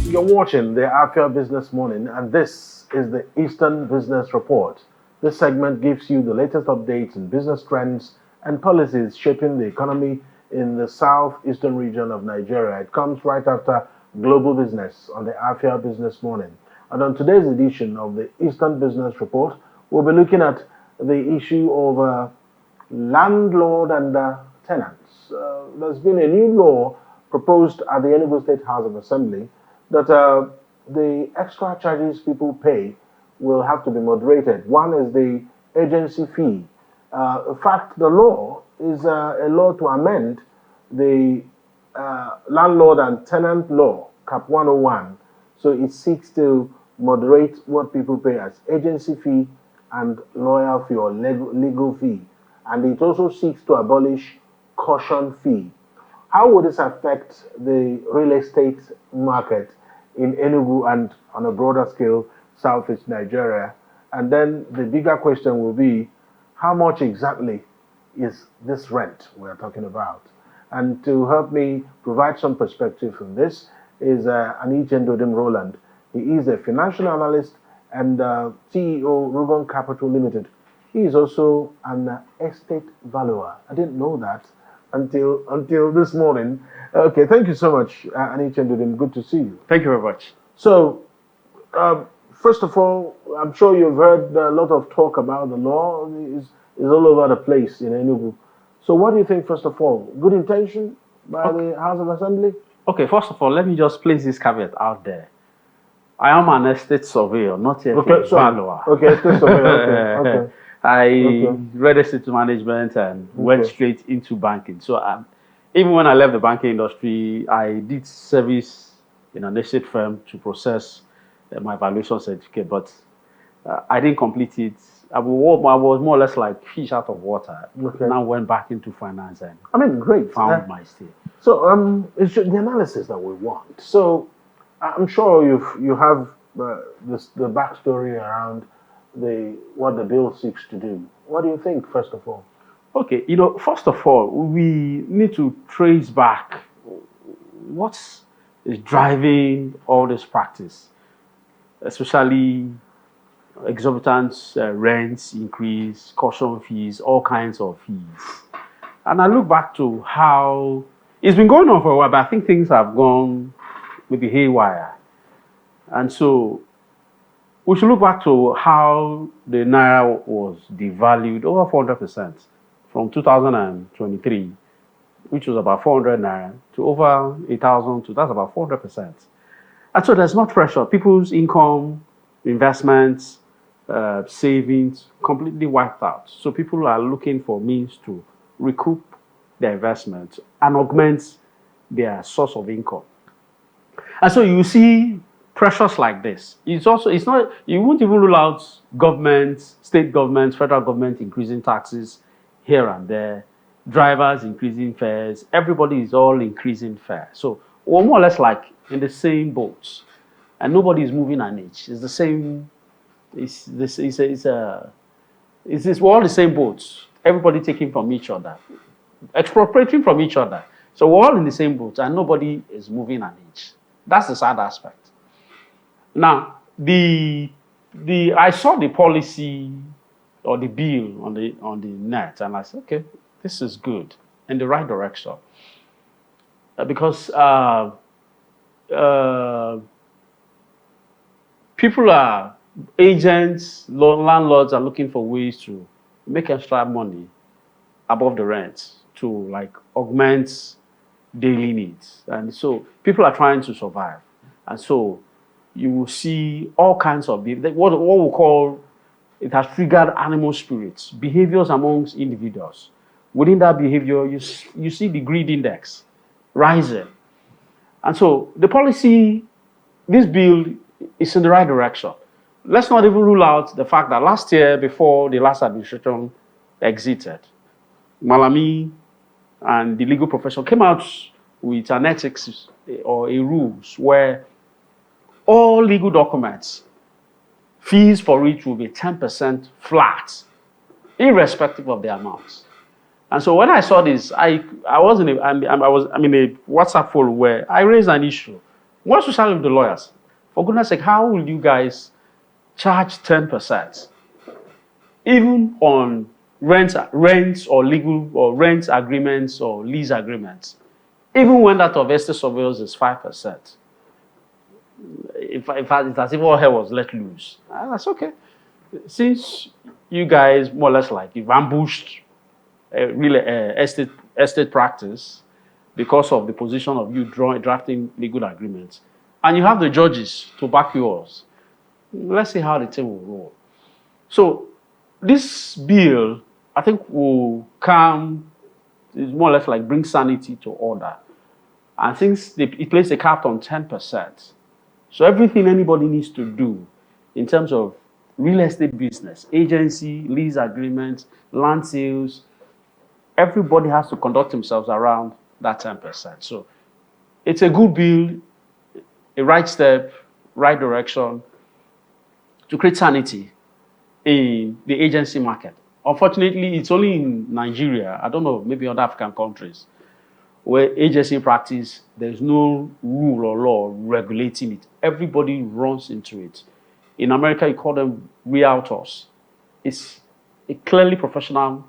You're watching the Afia Business Morning, and this is the Eastern Business Report. This segment gives you the latest updates in business trends and policies shaping the economy in the southeastern region of Nigeria. It comes right after Global Business on the Afia Business Morning. And on today's edition of the Eastern Business Report, we'll be looking at the issue of landlord and tenants. There's been a new law proposed at the Enugu State House of Assembly that the extra charges people pay will have to be moderated. One is the agency fee. In fact, the law is a law to amend the landlord and tenant law, Cap 101. So it seeks to moderate what people pay as agency fee and lawyer fee or legal fee. And it also seeks to abolish caution fee. How would this affect the real estate market in Enugu and on a broader scale, Southeast Nigeria? And then the bigger question will be, how much exactly is this rent we're talking about? And to help me provide some perspective on this is Anichen Roland. He is a financial analyst and CEO, Ubong Capital Limited. He is also an estate valuer. I didn't know that until this morning. Okay, thank you so much, Anichen. Good to see you. Thank you very much. So, first of all, I'm sure you've heard a lot of talk about the law. It's all over the place in Enugu. So what do you think, first of all? Good intention by the House of Assembly? Okay, first of all, let me just place this caveat out there. I am an estate surveyor, not yet a valuer. Okay, estate surveyor. Okay. I read estate management and went straight into banking. So even when I left the banking industry, I did service in an estate firm to process my valuation certificate, but I didn't complete it. I was more or less like fish out of water. Now went back into finance and great. Found my stay. So it's the analysis that we want. So I'm sure you have the backstory around what the bill seeks to do. What do you think, first of all? Okay, first of all, we need to trace back what is driving all this practice, especially exorbitant rents increase, caution fees, all kinds of fees. And I look back to how it's been going on for a while, but I think things have gone maybe haywire. And so we should look back to how the Naira was devalued over 400% from 2023, which was about 400 Naira, to over 1,000, that's about 400%. And so there's not pressure. People's income, investments, savings completely wiped out. So people are looking for means to recoup their investment and augment their source of income. And so you see pressures like this. It's not, you won't even rule out governments, state governments, federal government increasing taxes here and there, drivers increasing fares, everybody is all increasing fare. So we're more or less like in the same boats, and nobody is moving an inch. It's the same. We're all the same boats. Everybody taking from each other, expropriating from each other. So we're all in the same boat, and nobody is moving an inch. That's the sad aspect. Now, I saw the policy or the bill on the net, and I said, okay, this is good, in the right direction, because people are agents, landlords are looking for ways to make extra money above the rent to like augment daily needs, and so people are trying to survive, and so you will see all kinds of what we call, it has triggered animal spirits, behaviors amongst individuals. Within that behavior, you see the greed index rising. And so the policy, this bill is in the right direction. Let's not even rule out the fact that last year, before the last administration exited, Malami and the legal profession came out with an ethics or a rules where all legal documents, fees for which will be 10% flat, irrespective of the amounts. And so when I saw this, I was in a WhatsApp forum where I raised an issue More especially with the lawyers. For goodness sake, how will you guys charge 10%, even on rents or legal or rent agreements or lease agreements, even when that of estate surveyors is 5%? In fact, it's as if all hell was let loose. That's okay. Since you guys more or less like you've ambushed real estate practice because of the position of you drafting legal agreements, and you have the judges to back yours, let's see how the thing will roll. So this bill, I think, will come, is more or less like bring sanity to order. And since it places a cap on 10%, so everything anybody needs to do in terms of real estate business, agency, lease agreements, land sales, everybody has to conduct themselves around that 10%. So it's a good bill, a right step, right direction to create sanity in the agency market. Unfortunately, it's only in Nigeria, I don't know, maybe other African countries, where agency practice, there's no rule or law regulating it. Everybody runs into it. In America, you call them realtors. It's a clearly professional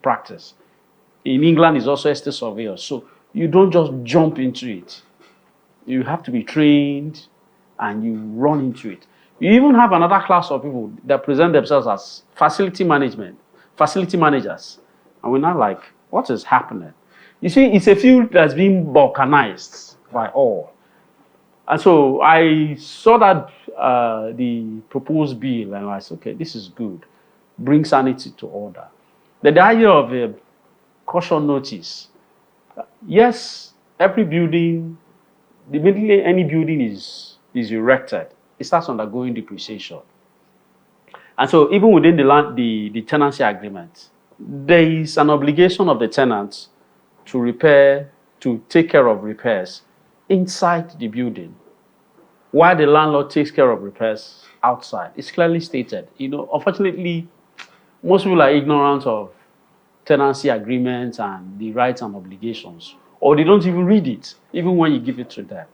practice. In England, it's also estate surveyors. So you don't just jump into it. You have to be trained and you run into it. You even have another class of people that present themselves as facility managers. And we're not like, what is happening? You see, it's a field that's been balkanized by all. And so I saw that the proposed bill, and I said, okay, this is good. Bring sanity to order. The idea of a caution notice. Yes, every building, immediately any building is erected, it starts undergoing depreciation. And so even within the tenancy agreement, there is an obligation of the tenant to take care of repairs inside the building, while the landlord takes care of repairs outside. It's clearly stated. Unfortunately, most people are ignorant of tenancy agreements and the rights and obligations, or they don't even read it, even when you give it to them.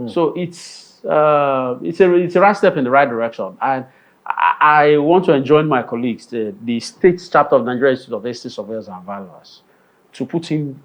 So it's a right step in the right direction. And I want to join my colleagues, the state chapter of Nigeria Institute of Estate Surveyors and Valuers, to put in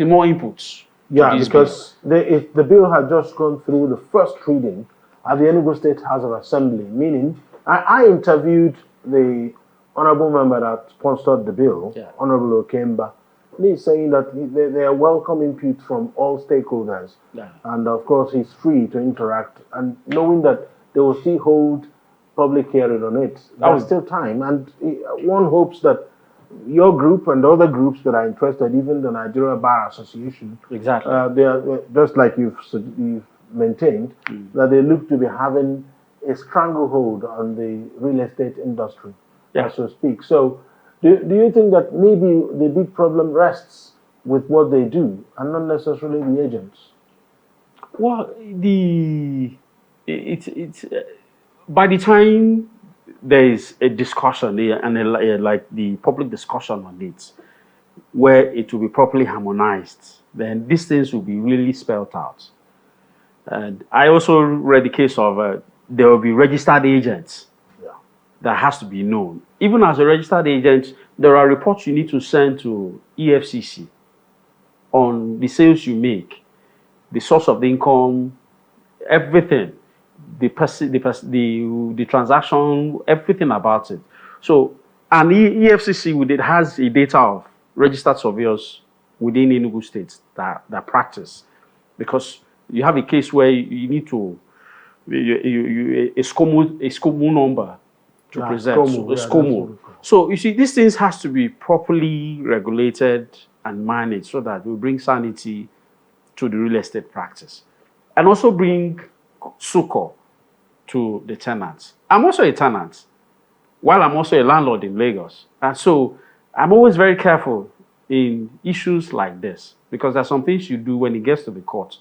more inputs. Yeah, because the bill had just gone through the first reading at the Enugu State House of Assembly, meaning I interviewed the honorable member that sponsored the bill, Honorable Okemba. He's saying that they are welcome input from all stakeholders. Yeah. And of course, he's free to interact. And knowing that they will still hold public hearing on it, there's still time. And one hopes that your group and other groups that are interested, even the Nigeria Bar Association, exactly, they are just like you've maintained, that they look to be having a stranglehold on the real estate industry, so to speak. So, do you think that maybe the big problem rests with what they do and not necessarily the agents? Well, by the time there is a discussion and like the public discussion on it, where it will be properly harmonized, then these things will be really spelled out. And I also read the case of there will be registered agents. That has to be known. Even as a registered agent, there are reports you need to send to EFCC on the sales you make, the source of the income, everything, the transaction, everything about it. So, and EFCC has a data of registered surveyors within Enugu State that practice, because you have a case where you need to a SCOMU number to present. SCOMU. So you see, these things has to be properly regulated and managed so that we bring sanity to the real estate practice, and also bring succor to the tenants. I'm also a tenant, while I'm also a landlord in Lagos, and so I'm always very careful in issues like this, because there's some things you do when it gets to the court,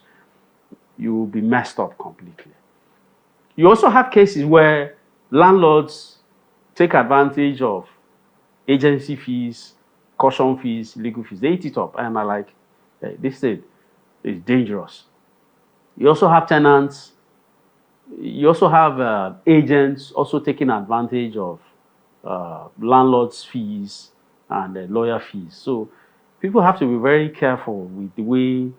you will be messed up completely. You also have cases where landlords take advantage of agency fees, caution fees, legal fees. They eat it up. And I'm like, hey, this thing, is dangerous. You also have tenants. You also have agents also taking advantage of landlords' fees and lawyer fees. So people have to be very careful with the way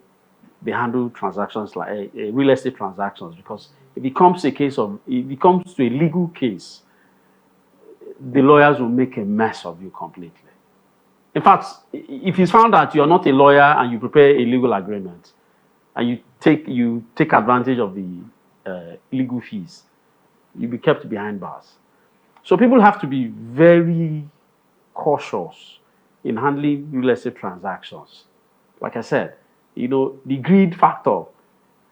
they handle transactions like real estate transactions, because if it becomes a case of, if it comes to a legal case, the lawyers will make a mess of you completely. In fact, if it's found that you're not a lawyer and you prepare a legal agreement and you take advantage of the legal fees, you'll be kept behind bars. So people have to be very cautious in handling real estate transactions. Like I said, the greed factor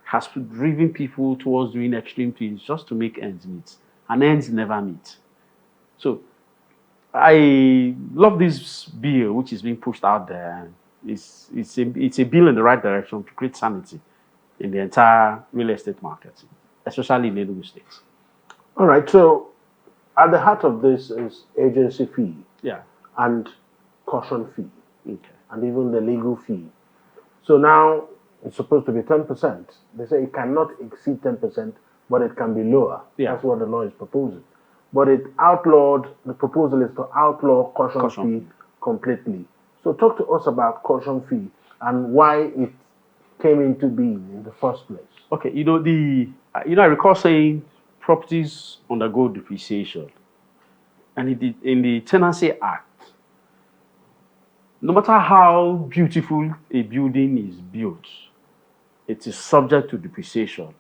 has driven people towards doing extreme things just to make ends meet, and ends never meet. So I love this bill which is being pushed out there. It's a bill in the right direction to create sanity in the entire real estate market, especially in Enugu State. All right. So at the heart of this is agency fee. Yeah. And caution fee. Okay. And even the legal fee. So now it's supposed to be 10%. They say it cannot exceed 10%, but it can be lower. Yeah. That's what the law is proposing. But the proposal is to outlaw caution fee completely. So talk to us about caution fee and why it came into being in the first place. Okay, I recall saying properties undergo depreciation. And in the Tenancy Act, no matter how beautiful a building is built, it is subject to depreciation.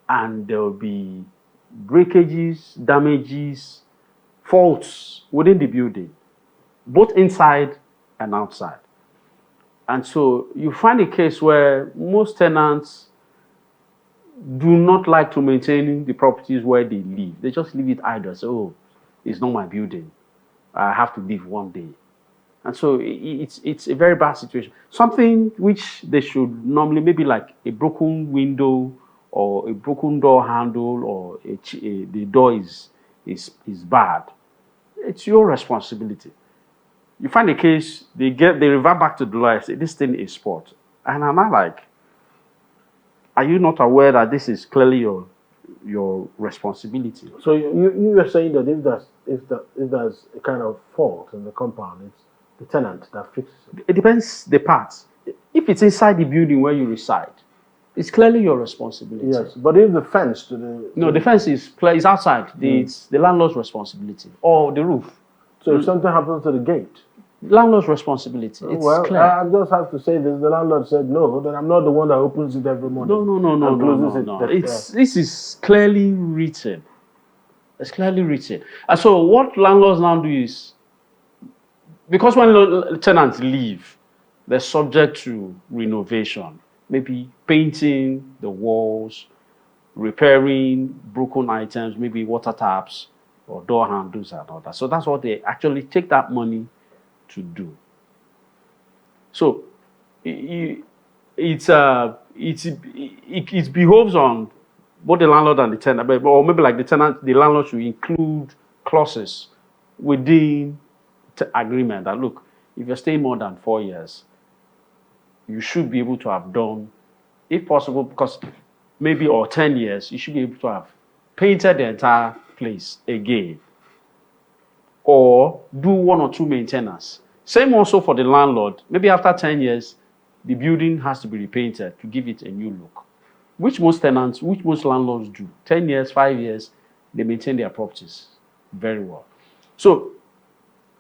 And there will be breakages, damages, faults within the building, both inside and outside. And so you find a case where most tenants do not like to maintain the properties where they live. They just leave it idle. Say, oh, it's not my building. I have to leave one day. And so it's a very bad situation. Something which they should normally, maybe like a broken window or a broken door handle, or the door is bad. It's your responsibility. You find a case, they revert back to the lawyer, say this thing is sport. And I'm not like, are you not aware that this is clearly your responsibility? So you were saying that if there's a kind of fault in the compound, it's the tenant that fixes it. It depends the parts. If it's inside the building where you reside, it's clearly your responsibility. Yes, but if the fence to the the fence is outside, it's the landlord's responsibility, or the roof. So if something happens to the gate, landlord's responsibility. It's clear. I just have to say this: the landlord said no, then I'm not the one that opens it every morning. No. This is clearly written. It's clearly written. And so what landlords now do is, because when tenants leave, they're subject to renovation, maybe painting the walls, repairing broken items, maybe water taps or door handles and all that. So that's what they actually take that money to do. So it behoves on both the landlord and the tenant, or maybe like the landlord should include clauses within the agreement that, look, if you're staying more than 4 years, you should be able to have done, if possible, because maybe, or 10 years, you should be able to have painted the entire place again, or do 1 or 2 maintenance. Same also for the landlord. Maybe after 10 years, the building has to be repainted to give it a new look, which most landlords do. 10 years, 5 years, they maintain their properties very well. So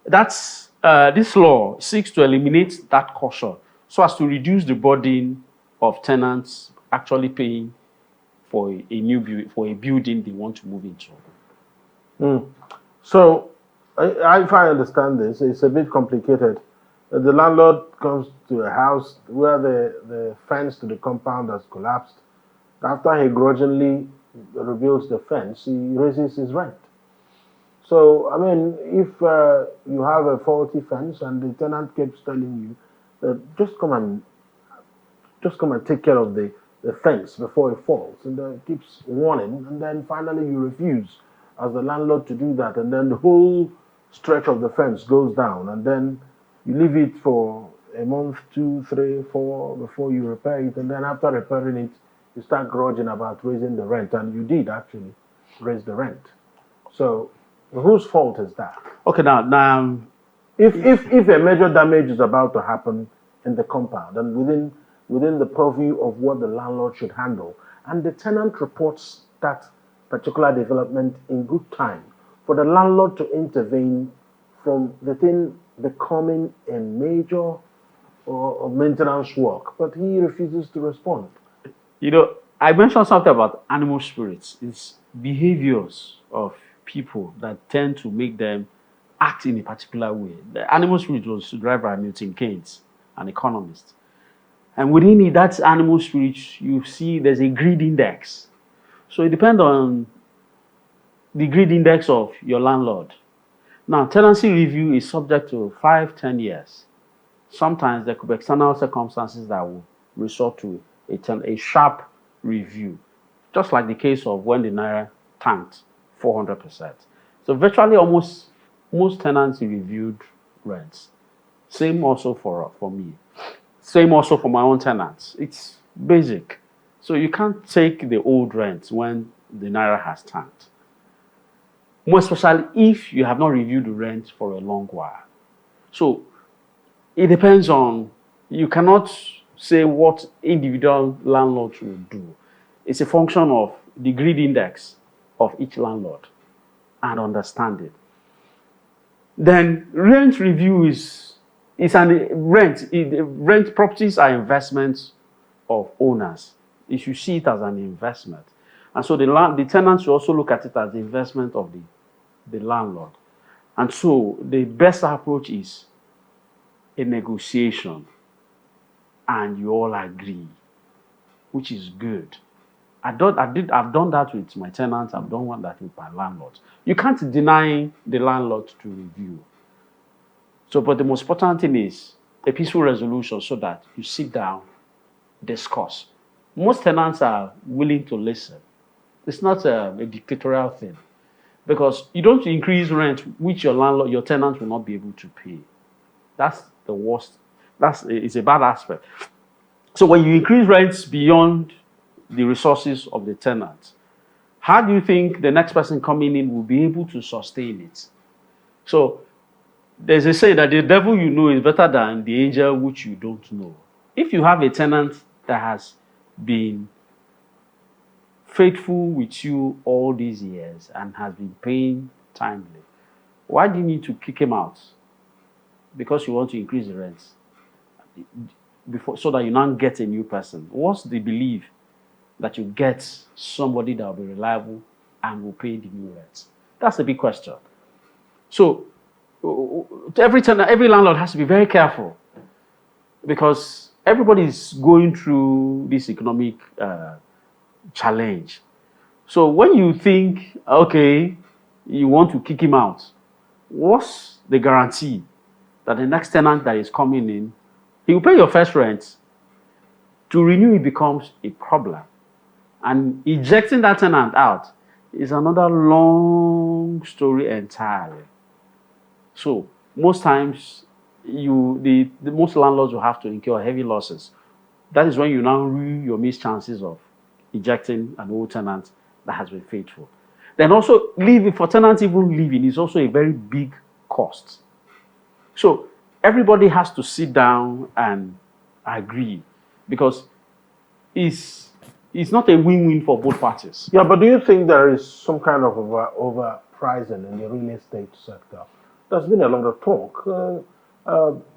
that's this law seeks to eliminate that caution so as to reduce the burden of tenants actually paying for a building they want to move into. So, if I understand this, it's a bit complicated. The landlord comes to a house where the fence to the compound has collapsed. After he grudgingly rebuilds the fence, he raises his rent. So, I mean, if you have a faulty fence and the tenant keeps telling you, just come and take care of the fence before it falls, and keeps warning, and then finally you refuse as the landlord to do that, and then the whole stretch of the fence goes down, and then you leave it for a month, 2, 3, 4 before you repair it, and then after repairing it, you start grudging about raising the rent, and you did actually raise the rent. So, whose fault is that? Okay, now, If a major damage is about to happen in the compound, and within the purview of what the landlord should handle, and the tenant reports that particular development in good time, for the landlord to intervene from the thing becoming a major or maintenance work, but he refuses to respond. I mentioned something about animal spirits. It's behaviors of people that tend to make them act in a particular way. The animal spirit was derived by Milton Keynes, an economist. And within it, that animal spirit, you see there's a greed index. So it depends on the greed index of your landlord. Now, tenancy review is subject to 5, 10 years. Sometimes there could be external circumstances that will resort to a sharp review, just like the case of when the Naira tanked 400%. So virtually almost most tenants reviewed rents. Same also for me. Same also for my own tenants. It's basic. So you can't take the old rent when the Naira has tanked. More especially if you have not reviewed the rent for a long while. So it depends on, you cannot say what individual landlords will do. It's a function of the greed index of each landlord and understanding. Then rent review is an rent properties are investments of owners. You should see it as an investment. And so the tenants should also look at it as the investment of the landlord. And so the best approach is a negotiation, and you all agree, which is good. I've done that with my tenants. I've done that with my landlords. You can't deny the landlord to review. So, but the most important thing is a peaceful resolution so that you sit down, discuss. Most tenants are willing to listen. It's not a dictatorial thing, because you don't increase rent which your tenant will not be able to pay. That's the worst. It's a bad aspect. So when you increase rents beyond the resources of the tenant, how do you think the next person coming in will be able to sustain it? So there's a saying that the devil you know is better than the angel which you don't know. If you have a tenant that has been faithful with you all these years and has been paying timely, why do you need to kick him out? Because you want to increase the rents so that you now get a new person. What's the belief that you get somebody that will be reliable and will pay the new rents? That's a big question. So every landlord has to be very careful, because everybody is going through this economic challenge. So when you think, okay, you want to kick him out, what's the guarantee that the next tenant that is coming in, he will pay your first rent? To renew it becomes a problem. And ejecting that tenant out is another long story entirely. So most times, most landlords will have to incur heavy losses. That is when you now miss chances of ejecting an old tenant that has been faithful. Then also leaving, for tenants even leaving, is also a very big cost. So everybody has to sit down and agree, because it's not a win-win for both parties. Yeah, but do you think there is some kind of overpricing in the real estate sector? There's been a lot of talk.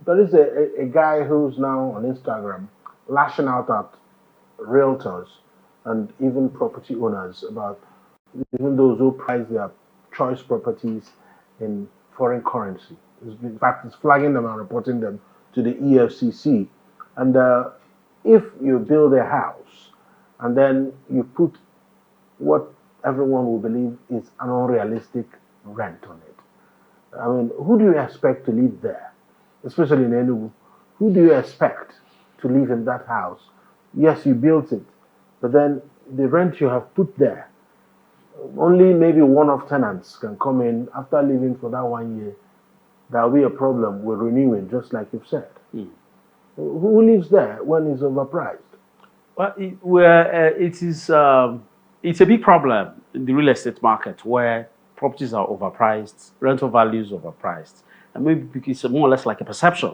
There is a guy who's now on Instagram lashing out at realtors and even property owners about even those who price their choice properties in foreign currency. In fact, it's flagging them and reporting them to the EFCC. And if you build a house and then you put what everyone will believe is an unrealistic rent on it, I mean, who do you expect to live there? Especially in Enugu. Who do you expect to live in that house? Yes, you built it, but then the rent you have put there, only maybe one of tenants can come in after living for that 1 year. There'll be a problem with renewing, just like you've said. Who lives there when it's overpriced? Well, it's a big problem in the real estate market where properties are overpriced, rental values overpriced, and maybe it's more or less like a perception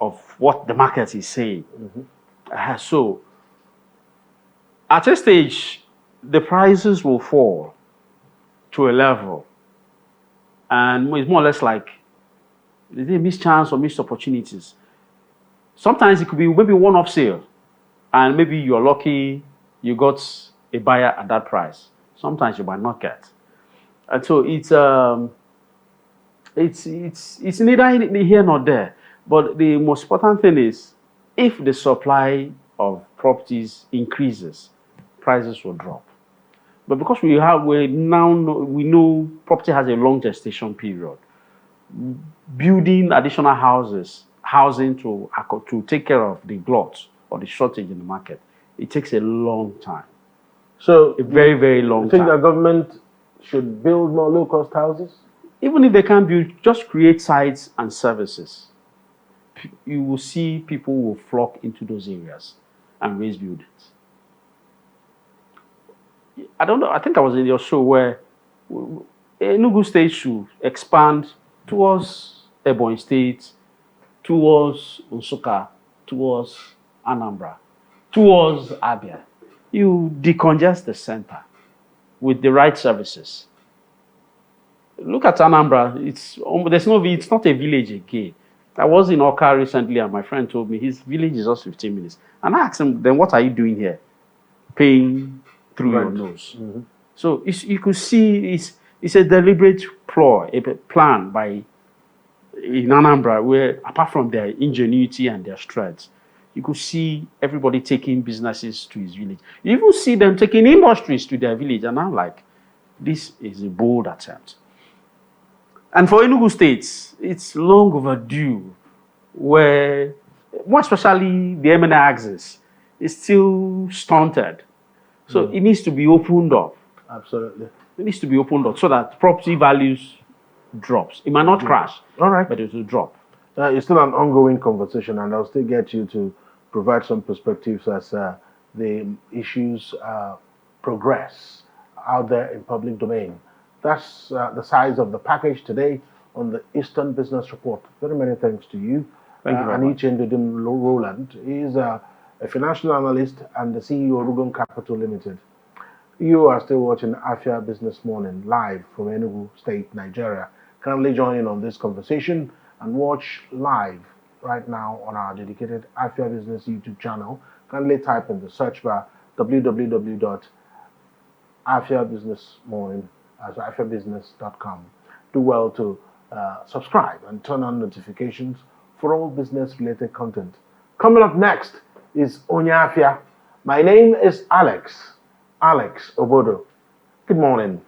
of what the market is saying. So at a stage, the prices will fall to a level, and it's more or less like they miss chance or missed opportunities. Sometimes it could be maybe one-off sale, and maybe you're lucky you got a buyer at that price. Sometimes you might not get, and so it's neither here nor there. But the most important thing is if the supply of properties increases, prices will drop. But because we know property has a long gestation period, building additional housing to take care of the glut or the shortage in the market, it takes a long time. So A very, very long you think time. the government should build more low-cost houses? Even if they can't build, just create sites and services. You will see people will flock into those areas and raise buildings. I don't know. I think I was in your show where Enugu State should expand towards Ebonyi State, towards Nsukka, towards Anambra, towards Abia. You decongest the center with the right services. Look at Anambra. It's not a village again. I was in Oka recently, and my friend told me his village is just 15 minutes. And I asked him, then what are you doing here? Paying through your nose. So you could see it's a deliberate ploy, a plan by in Anambra, where apart from their ingenuity and their strength, you could see everybody taking businesses to his village. You even see them taking industries to their village, and I'm like, this is a bold attempt. And for Enugu State, it's long overdue, where more especially the M&A axis is still stunted. So it needs to be opened up. Absolutely. It needs to be opened up so that property values drops. It might not crash, All right. but it will drop. It's still an ongoing conversation, and I'll still get you to provide some perspectives as the issues progress out there in public domain. That's the size of the package today on the Eastern Business Report. Very many thanks to you. Thank you very much. Aniche Roland is a financial analyst and the CEO of Ubong Capital Limited. You are still watching Afia Business Morning live from Enugu State, Nigeria. Kindly join in on this conversation and watch live right now on our dedicated Afia Business YouTube channel. Kindly type in the search bar www.afiabusinessmorning@afiabusiness.com. Do well to subscribe and turn on notifications for all business-related content. Coming up next is Afia. My name is Alex Obodo. Good morning.